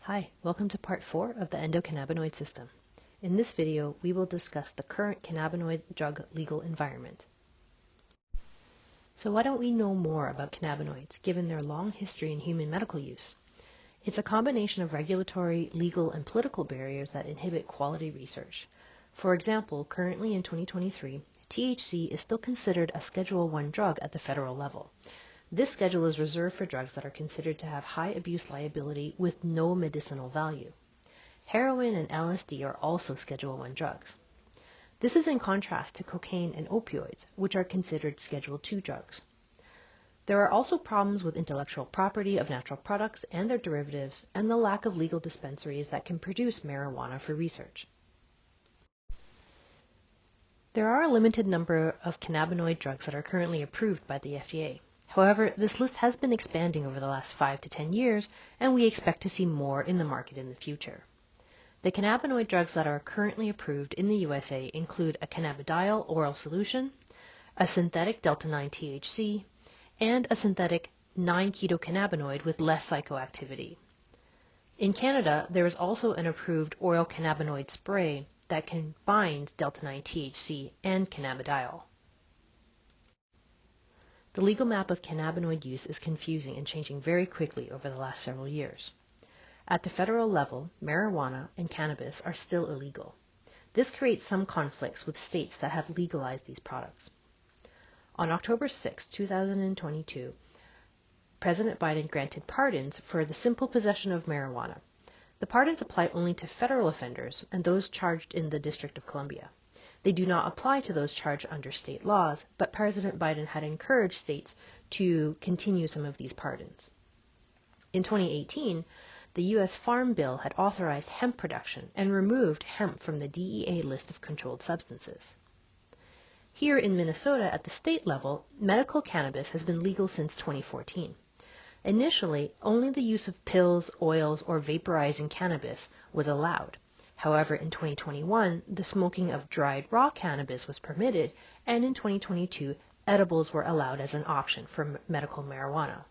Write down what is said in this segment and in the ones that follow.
Hi, welcome to part 4 of the endocannabinoid system. In this video, we will discuss the current cannabinoid drug legal environment. So why don't we know more about cannabinoids, given their long history in human medical use? It's a combination of regulatory, legal, and political barriers that inhibit quality research. For example, currently in 2023, THC is still considered a Schedule I drug at the federal level. This schedule is reserved for drugs that are considered to have high abuse liability with no medicinal value. Heroin and LSD are also Schedule I drugs. This is in contrast to cocaine and opioids, which are considered Schedule II drugs. There are also problems with intellectual property of natural products and their derivatives, and the lack of legal dispensaries that can produce marijuana for research. There are a limited number of cannabinoid drugs that are currently approved by the FDA. However, this list has been expanding over the last 5 to 10 years, and we expect to see more in the market in the future. The cannabinoid drugs that are currently approved in the USA include a cannabidiol oral solution, a synthetic delta-9 THC, and a synthetic 9-ketocannabinoid with less psychoactivity. In Canada, there is also an approved oral cannabinoid spray that combines delta-9 THC and cannabidiol. The legal map of cannabinoid use is confusing and changing very quickly over the last several years. At the federal level, marijuana and cannabis are still illegal. This creates some conflicts with states that have legalized these products. On October 6, 2022, President Biden granted pardons for the simple possession of marijuana. The pardons apply only to federal offenders and those charged in the District of Columbia. They do not apply to those charged under state laws, but President Biden had encouraged states to continue some of these pardons. In 2018, the U.S. Farm Bill had authorized hemp production and removed hemp from the DEA list of controlled substances. Here in Minnesota at the state level, medical cannabis has been legal since 2014. Initially, only the use of pills, oils, or vaporizing cannabis was allowed. However, in 2021, the smoking of dried raw cannabis was permitted, and in 2022, edibles were allowed as an option for medical marijuana.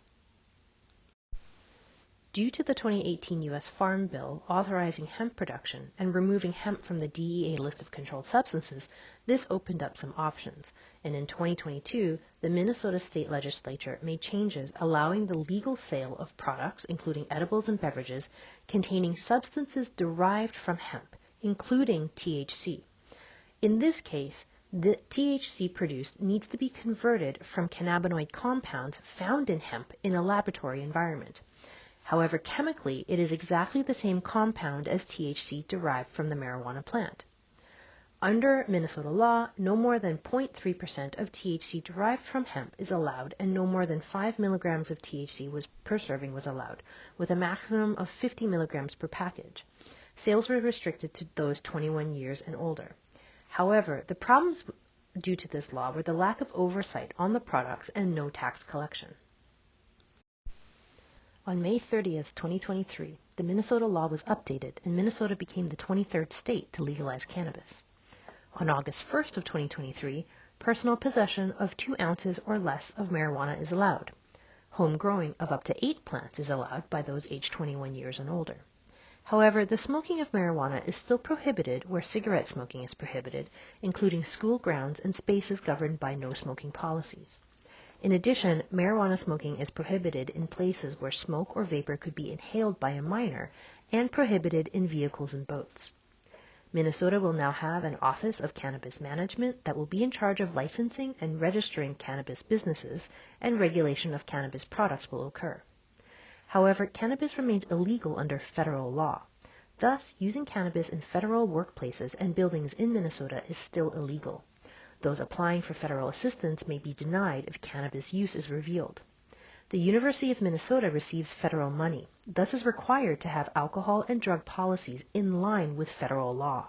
Due to the 2018 U.S. Farm Bill authorizing hemp production and removing hemp from the DEA list of controlled substances, this opened up some options, and in 2022, the Minnesota State Legislature made changes allowing the legal sale of products, including edibles and beverages, containing substances derived from hemp, including THC. In this case, the THC produced needs to be converted from cannabinoid compounds found in hemp in a laboratory environment. However, chemically, it is exactly the same compound as THC derived from the marijuana plant. Under Minnesota law, no more than 0.3% of THC derived from hemp is allowed, and no more than 5 milligrams of THC per serving was allowed, with a maximum of 50 milligrams per package. Sales were restricted to those 21 years and older. However, the problems due to this law were the lack of oversight on the products and no tax collection. On May 30th, 2023, the Minnesota law was updated and Minnesota became the 23rd state to legalize cannabis. On August 1st of 2023, personal possession of 2 ounces or less of marijuana is allowed. Home growing of up to 8 plants is allowed by those aged 21 years and older. However, the smoking of marijuana is still prohibited where cigarette smoking is prohibited, including school grounds and spaces governed by no smoking policies. In addition, marijuana smoking is prohibited in places where smoke or vapor could be inhaled by a minor and prohibited in vehicles and boats. Minnesota will now have an Office of Cannabis Management that will be in charge of licensing and registering cannabis businesses, and regulation of cannabis products will occur. However, cannabis remains illegal under federal law. Thus, using cannabis in federal workplaces and buildings in Minnesota is still illegal. Those applying for federal assistance may be denied if cannabis use is revealed. The University of Minnesota receives federal money, thus is required to have alcohol and drug policies in line with federal law.